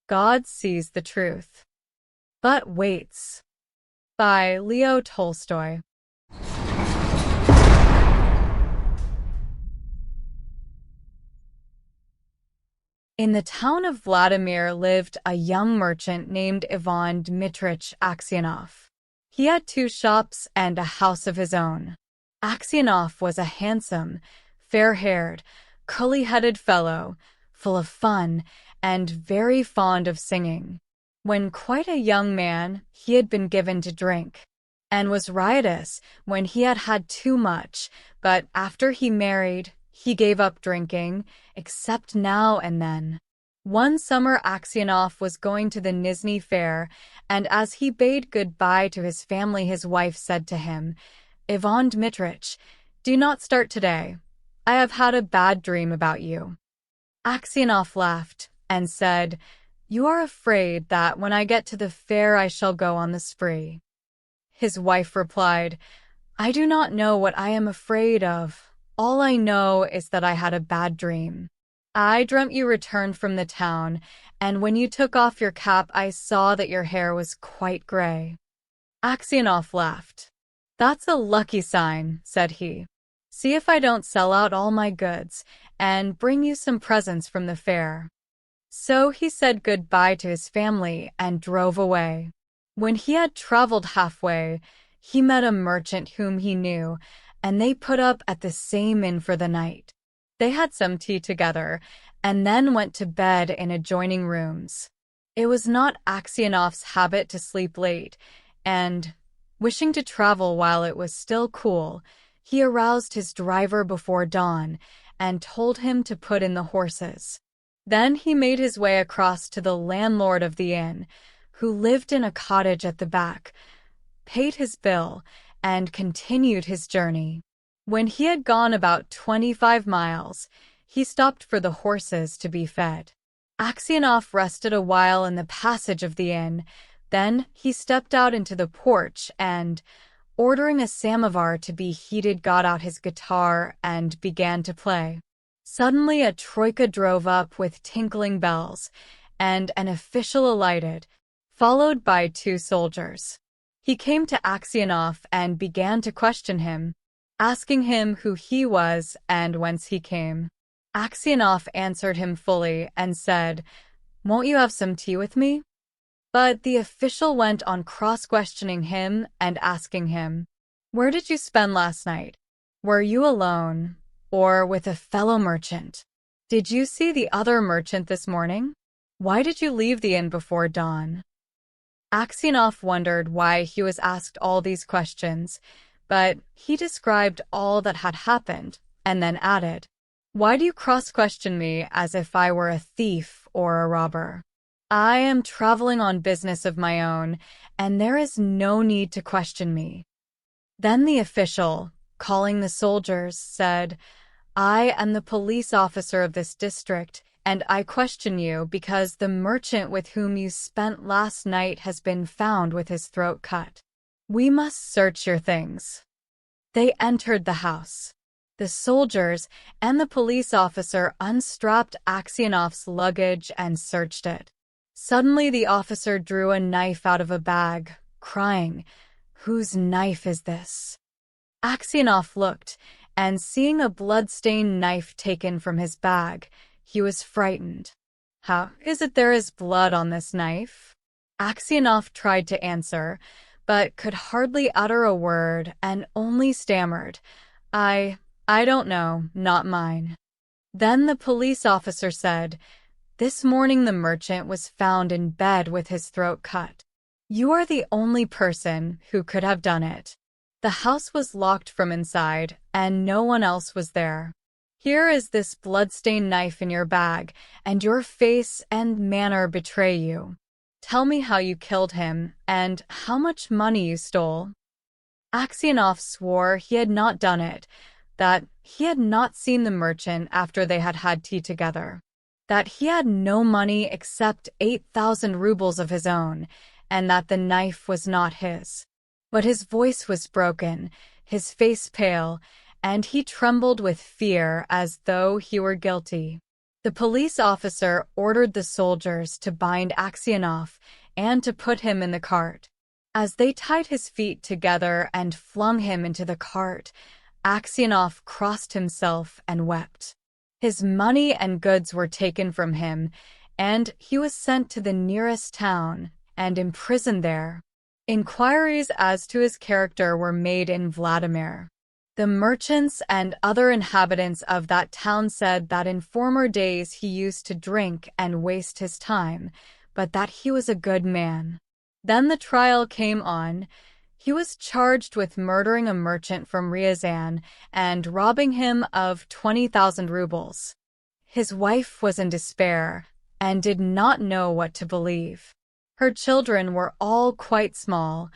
God sees the truth, but waits. By Leo Tolstoy. In the town of Vladimir lived a young merchant named Ivan Dmitrich Aksionov. He had 2 shops and a house of his own. Aksionov was a handsome, fair-haired, curly-headed fellow, full of fun and very fond of singing. When quite a young man, he had been given to drink, and was riotous when he had had too much, but after he married, he gave up drinking, except now and then. One summer Aksionov was going to the Nizhny fair, and as he bade goodbye to his family, his wife said to him, "Ivan Dmitrich, do not start today. I have had a bad dream about you." Aksionov laughed and said, "You are afraid that when I get to the fair I shall go on the spree." His wife replied, "I do not know what I am afraid of. All I know is that I had a bad dream. I dreamt you returned from the town, and when you took off your cap I saw that your hair was quite gray." Aksionov laughed. "That's a lucky sign," said he. "See if I don't sell out all my goods and bring you some presents from the fair." So he said goodbye to his family and drove away. When he had traveled halfway, he met a merchant whom he knew, and they put up at the same inn for the night. They had some tea together, and then went to bed in adjoining rooms. It was not Aksionov's habit to sleep late, and, wishing to travel while it was still cool, he aroused his driver before dawn and told him to put in the horses. Then he made his way across to the landlord of the inn, who lived in a cottage at the back, paid his bill, and continued his journey. When he had gone about 25 miles, he stopped for the horses to be fed. Aksionov rested a while in the passage of the inn, then he stepped out into the porch and, ordering a samovar to be heated, got out his guitar and began to play. Suddenly a troika drove up with tinkling bells, and an official alighted, followed by 2 soldiers. He came to Aksionov and began to question him, asking him who he was and whence he came. Aksionov answered him fully and said, "Won't you have some tea with me?" But the official went on cross-questioning him and asking him, "Where did you spend last night? Were you alone, or with a fellow merchant? Did you see the other merchant this morning? Why did you leave the inn before dawn?" Aksionov wondered why he was asked all these questions, but he described all that had happened and then added, "Why do you cross-question me as if I were a thief or a robber? I am traveling on business of my own, and there is no need to question me." Then the official, calling the soldiers, said, "I am the police officer of this district, and I question you because the merchant with whom you spent last night has been found with his throat cut. We must search your things." They entered the house. The soldiers and the police officer unstrapped Aksionov's luggage and searched it. Suddenly the officer drew a knife out of a bag, crying, "Whose knife is this?" Aksionov looked, and seeing a blood-stained knife taken from his bag, he was frightened. "How is it there is blood on this knife?" Aksionov tried to answer, but could hardly utter a word and only stammered, I don't know, not mine." Then the police officer said, "This morning the merchant was found in bed with his throat cut. You are the only person who could have done it. The house was locked from inside, and no one else was there. Here is this blood-stained knife in your bag, and your face and manner betray you. Tell me how you killed him, and how much money you stole." Aksionov swore he had not done it, that he had not seen the merchant after they had had tea together, that he had no money except 8,000 rubles of his own, and that the knife was not his. But his voice was broken, his face pale, and he trembled with fear as though he were guilty. The police officer ordered the soldiers to bind Aksionov and to put him in the cart. As they tied his feet together and flung him into the cart, Aksionov crossed himself and wept. His money and goods were taken from him, and he was sent to the nearest town and imprisoned there. Inquiries as to his character were made in Vladimir. The merchants and other inhabitants of that town said that in former days he used to drink and waste his time, but that he was a good man. Then the trial came on. He was charged with murdering a merchant from Ryazan and robbing him of 20,000 rubles. His wife was in despair and did not know what to believe. Her children were all quite small.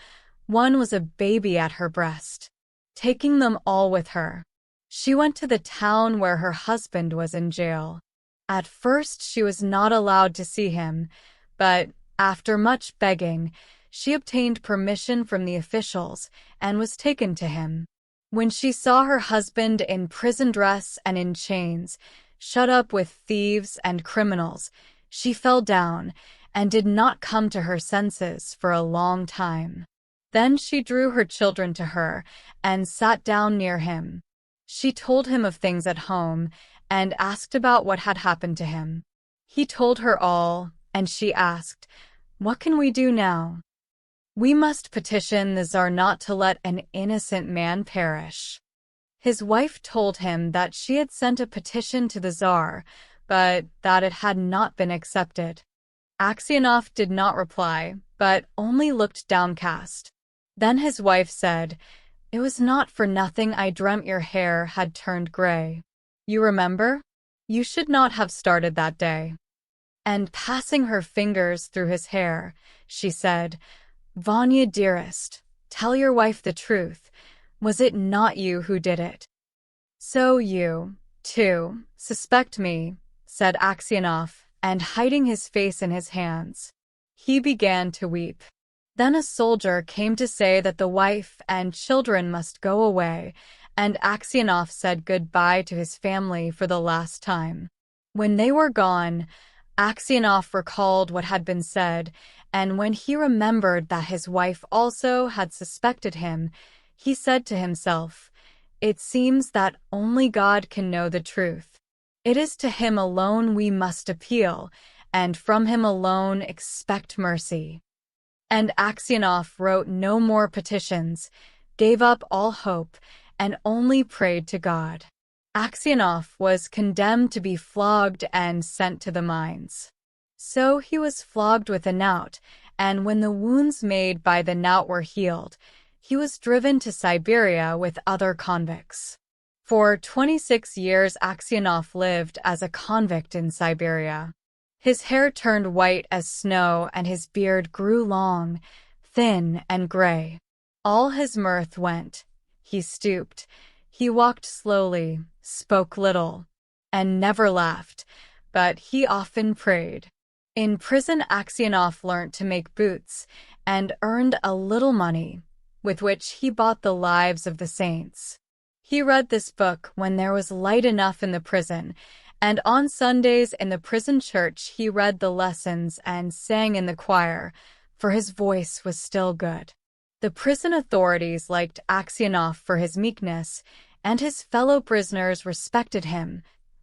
One was a baby at her breast. Taking them all with her, she went to the town where her husband was in jail. At first she was not allowed to see him, but after much begging, she obtained permission from the officials and was taken to him. When she saw her husband in prison dress and in chains, shut up with thieves and criminals, she fell down and did not come to her senses for a long time. Then she drew her children to her and sat down near him. She told him of things at home and asked about what had happened to him. He told her all, and she asked, "What can we do now?" "We must petition the Tsar not to let an innocent man perish." His wife told him that she had sent a petition to the Tsar, but that it had not been accepted. Aksionov did not reply, but only looked downcast. Then his wife said, "It was not for nothing I dreamt your hair had turned gray. You remember? You should not have started that day." And passing her fingers through his hair, she said, "Vanya, dearest, tell your wife the truth. Was it not you who did it?" "So you, too, suspect me," said Aksionov, and hiding his face in his hands, he began to weep. Then a soldier came to say that the wife and children must go away, and Aksionov said goodbye to his family for the last time. When they were gone, Aksionov recalled what had been said, and when he remembered that his wife also had suspected him, he said to himself, "It seems that only God can know the truth. It is to him alone we must appeal, and from him alone expect mercy." And Aksionov wrote no more petitions, gave up all hope, and only prayed to God. Aksionov was condemned to be flogged and sent to the mines. So he was flogged with a knout, and when the wounds made by the knout were healed, he was driven to Siberia with other convicts. For 26 years Aksionov lived as a convict in Siberia. His hair turned white as snow and his beard grew long, thin and gray. All his mirth went. He stooped. He walked slowly, spoke little, and never laughed, but he often prayed. In prison Aksionov learnt to make boots and earned a little money, with which he bought the lives of the saints. He read this book when there was light enough in the prison, and on Sundays in the prison church he read the lessons and sang in the choir, for his voice was still good. The prison authorities liked Aksionov for his meekness, and his fellow prisoners respected him.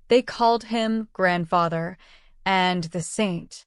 They called him Grandfather and the Saint.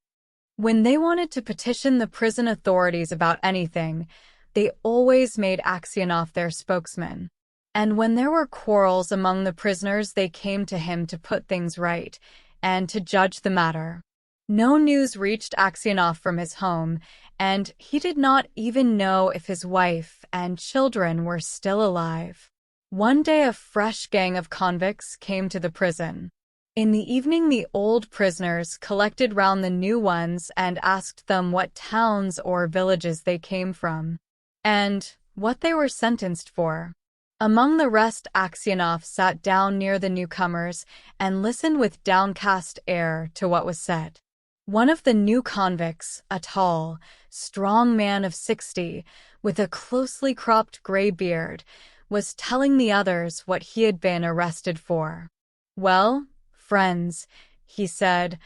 When they wanted to petition the prison authorities about anything, they always made Aksionov their spokesman. And when there were quarrels among the prisoners, they came to him to put things right and to judge the matter. No news reached Aksionov from his home, and he did not even know if his wife and children were still alive. One day a fresh gang of convicts came to the prison. In the evening the old prisoners collected round the new ones and asked them what towns or villages they came from, and what they were sentenced for. Among the rest Aksionov sat down near the newcomers and listened with downcast air to what was said. One of the new convicts, a tall, strong man of 60, with a closely cropped gray beard, was telling the others what he had been arrested for. "Well, friends," He said,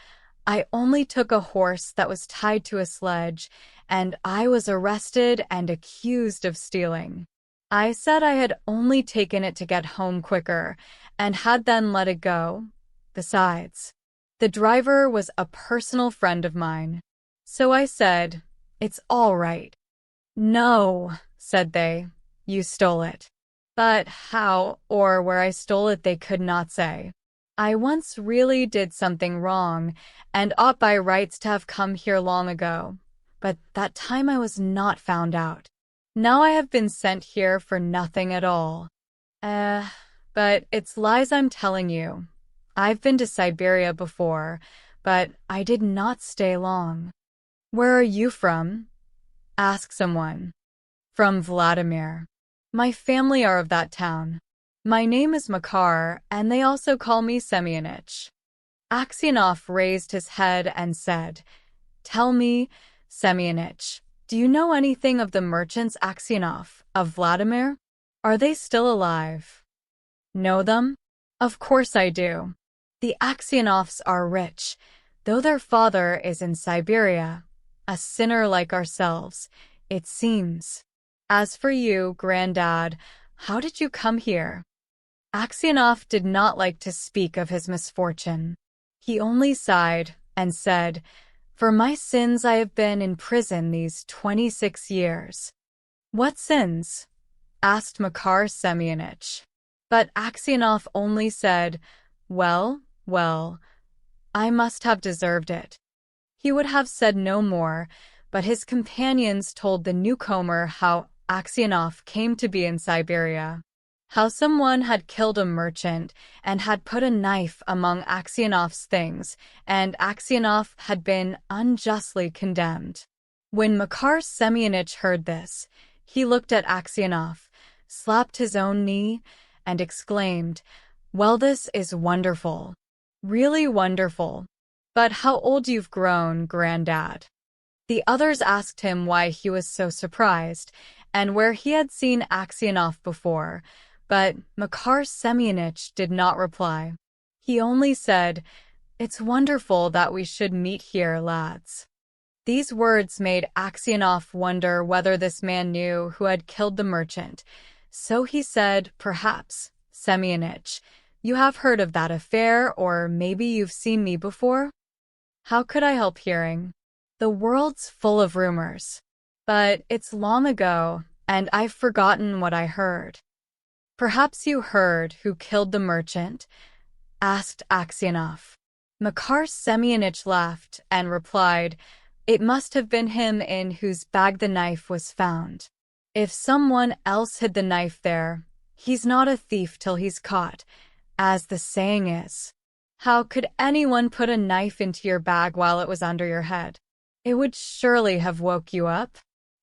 "I only took a horse that was tied to a sledge, and I was arrested and accused of stealing. I said I had only taken it to get home quicker, and had then let it go. Besides, the driver was a personal friend of mine. So I said, 'It's all right.' 'No,' said they, 'you stole it.' But how or where I stole it they could not say. I once really did something wrong, and ought by rights to have come here long ago. But that time I was not found out. Now I have been sent here for nothing at all. But it's lies I'm telling you. I've been to Siberia before, but I did not stay long." "Where are you from?" asked someone. "From Vladimir. My family are of that town. My name is Makar, and they also call me Semyonich." Aksionov raised his head and said, "Tell me, Semyonich, do you know anything of the merchants Aksionov of Vladimir? Are they still alive?" "Know them? Of course I do. The Aksionovs are rich, though their father is in Siberia, a sinner like ourselves, it seems. As for you, Granddad, how did you come here?" Aksionov did not like to speak of his misfortune. He only sighed and said, "For my sins I have been in prison these 26 years. "What sins?" asked Makar Semyonich. But Aksionov only said, "Well, well, I must have deserved it." He would have said no more, but his companions told the newcomer how Aksionov came to be in Siberia, how someone had killed a merchant and had put a knife among Aksionov's things, and Aksionov had been unjustly condemned. When Makar Semyonich heard this, he looked at Aksionov, slapped his own knee, and exclaimed, "Well, this is wonderful. Really wonderful. But how old you've grown, Granddad." The others asked him why he was so surprised, and where he had seen Aksionov before, but Makar Semyonich did not reply. He only said, "It's wonderful that we should meet here, lads." These words made Aksionov wonder whether this man knew who had killed the merchant, so he said, "Perhaps, Semyonich, you have heard of that affair, or maybe you've seen me before?" "How could I help hearing? The world's full of rumors. But it's long ago, and I've forgotten what I heard." "Perhaps you heard who killed the merchant?" asked Aksionov. Makar Semyonich laughed and replied, "It must have been him in whose bag the knife was found. If someone else hid the knife there, he's not a thief till he's caught, as the saying is. How could anyone put a knife into your bag while it was under your head? It would surely have woke you up."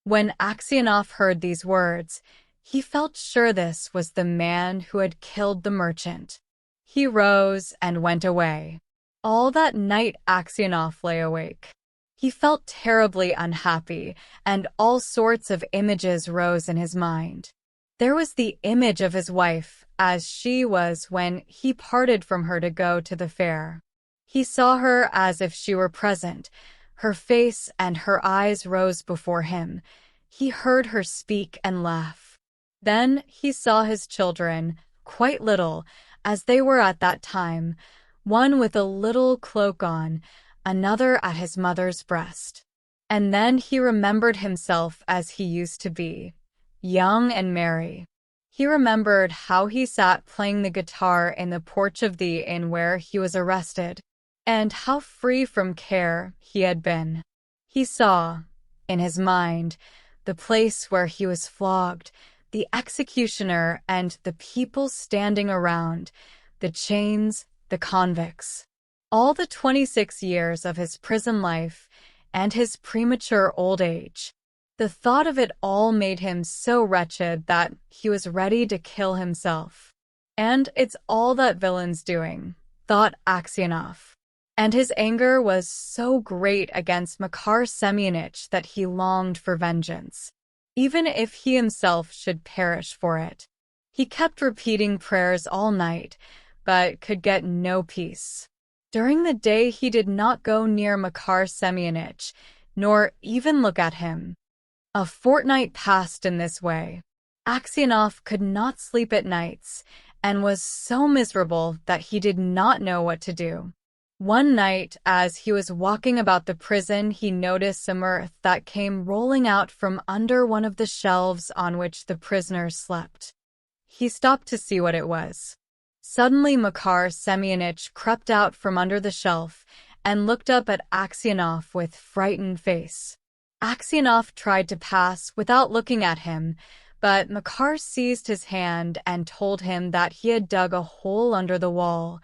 When Aksionov heard these words, he felt sure this was the man who had killed the merchant. He rose and went away. All that night Aksionov lay awake. He felt terribly unhappy, and all sorts of images rose in his mind. There was the image of his wife as she was when he parted from her to go to the fair. He saw her as if she were present. Her face and her eyes rose before him. He heard her speak and laugh. Then he saw his children, quite little, as they were at that time, one with a little cloak on, another at his mother's breast. And then he remembered himself as he used to be, young and merry. He remembered how he sat playing the guitar in the porch of the inn where he was arrested, and how free from care he had been. He saw, in his mind, the place where he was flogged, the executioner and the people standing around, the chains, the convicts. All the 26 years of his prison life and his premature old age. The thought of it all made him so wretched that he was ready to kill himself. "And it's all that villain's doing," thought Aksionov. And his anger was so great against Makar Semyonich that he longed for vengeance, even if he himself should perish for it. He kept repeating prayers all night, but could get no peace. During the day he did not go near Makar Semyonich, nor even look at him. A fortnight passed in this way. Aksionov could not sleep at nights, and was so miserable that he did not know what to do. One night, as he was walking about the prison, he noticed some earth that came rolling out from under one of the shelves on which the prisoners slept. He stopped to see what it was. Suddenly Makar Semyonich crept out from under the shelf and looked up at Aksionov with frightened face. Aksionov tried to pass without looking at him, but Makar seized his hand and told him that he had dug a hole under the wall,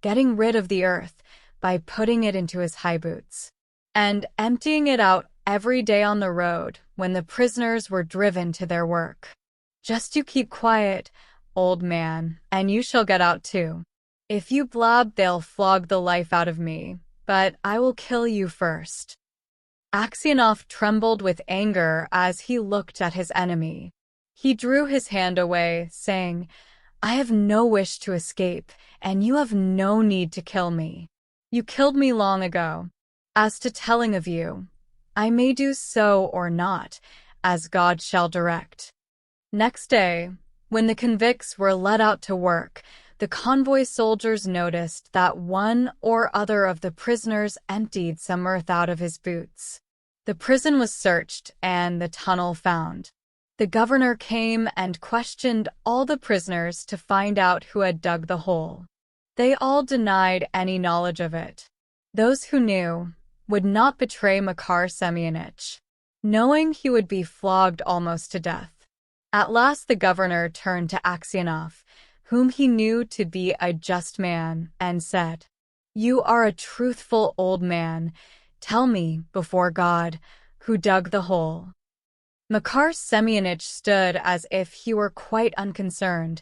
getting rid of the earth by putting it into his high boots, and emptying it out every day on the road when the prisoners were driven to their work. "Just you keep quiet, old man, and you shall get out too. If you blab, they'll flog the life out of me, but I will kill you first." Aksionov trembled with anger as he looked at his enemy. He drew his hand away, saying, "I have no wish to escape, and you have no need to kill me. You killed me long ago. As to telling of you, I may do so or not, as God shall direct." Next day, when the convicts were led out to work, the convoy soldiers noticed that one or other of the prisoners emptied some earth out of his boots. The prison was searched and the tunnel found. The governor came and questioned all the prisoners to find out who had dug the hole. They all denied any knowledge of it. Those who knew would not betray Makar Semyonich, knowing he would be flogged almost to death. At last the governor turned to Aksionov, whom he knew to be a just man, and said, "You are a truthful old man. Tell me, before God, who dug the hole." Makar Semyonich stood as if he were quite unconcerned,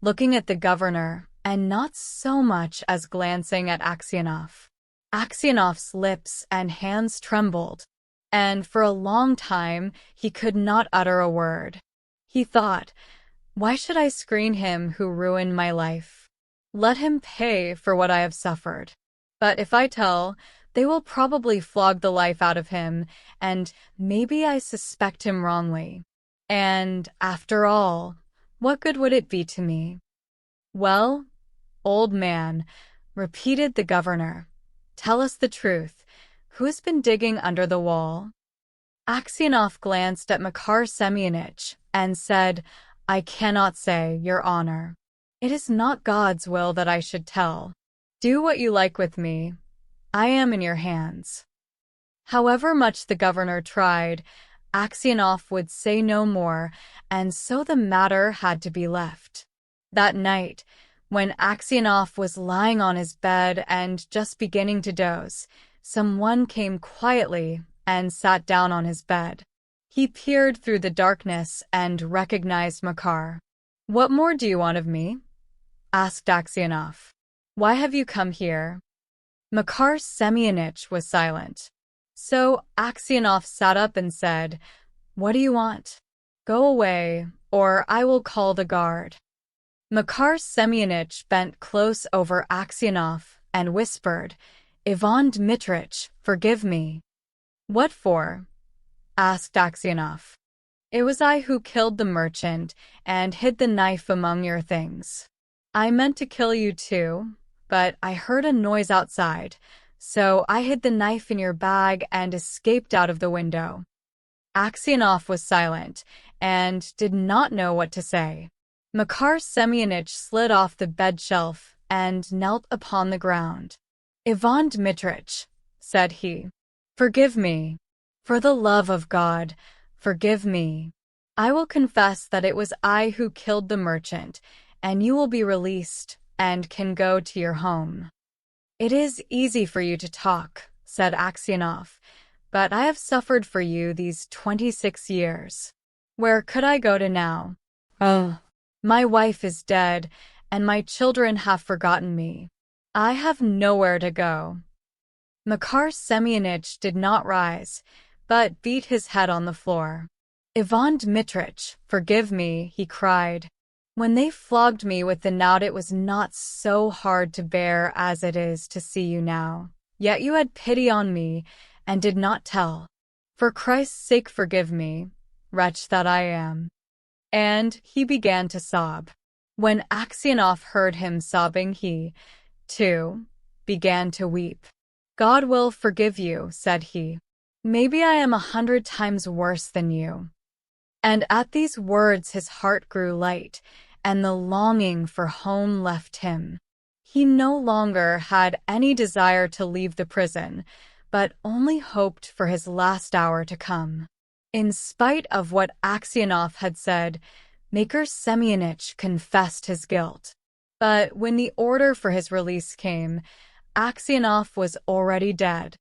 looking at the governor and not so much as glancing at Aksionov. Aksionov's lips and hands trembled, and for a long time he could not utter a word. He thought, "Why should I screen him who ruined my life? Let him pay for what I have suffered. But if I tell, they will probably flog the life out of him, and maybe I suspect him wrongly. And, after all, what good would it be to me?" "Well, old man," repeated the governor, "tell us the truth. Who has been digging under the wall?" Aksionov glanced at Makar Semyonich and said, "I cannot say, Your Honor. It is not God's will that I should tell. Do what you like with me. I am in your hands." However much the governor tried, Aksionov would say no more, and so the matter had to be left. That night, when Aksionov was lying on his bed and just beginning to doze, someone came quietly and sat down on his bed. He peered through the darkness and recognized Makar. "What more do you want of me?" asked Aksionov. "Why have you come here?" Makar Semyonich was silent. So Aksionov sat up and said, "What do you want? Go away, or I will call the guard." Makar Semyonich bent close over Aksionov and whispered, "Ivan Dmitrich, forgive me." "What for?" asked Aksionov. "It was I who killed the merchant and hid the knife among your things. I meant to kill you too, but I heard a noise outside, so I hid the knife in your bag and escaped out of the window." Aksionov was silent and did not know what to say. Makar Semyonich slid off the bed shelf and knelt upon the ground. "Ivan Dmitrich," said he, "forgive me. For the love of God, forgive me. I will confess that it was I who killed the merchant, and you will be released and can go to your home." "It is easy for you to talk," said Aksionov, "but I have suffered for you these 26 years. Where could I go to now? Oh, my wife is dead, and my children have forgotten me. I have nowhere to go." Makar Semyonich did not rise, but beat his head on the floor. "Ivan Dmitrich, forgive me," he cried. When they flogged me with the knout, it was not so hard to bear as it is to see you now. Yet you had pity on me and did not tell. For Christ's sake forgive me, wretch that I am." And he began to sob. When Aksionov heard him sobbing, he, too, began to weep. "God will forgive you," said he. "Maybe I am 100 times worse than you." And at these words his heart grew light, and the longing for home left him. He no longer had any desire to leave the prison, but only hoped for his last hour to come. In spite of what Aksionov had said, Maker Semyonich confessed his guilt. But when the order for his release came, Aksionov was already dead.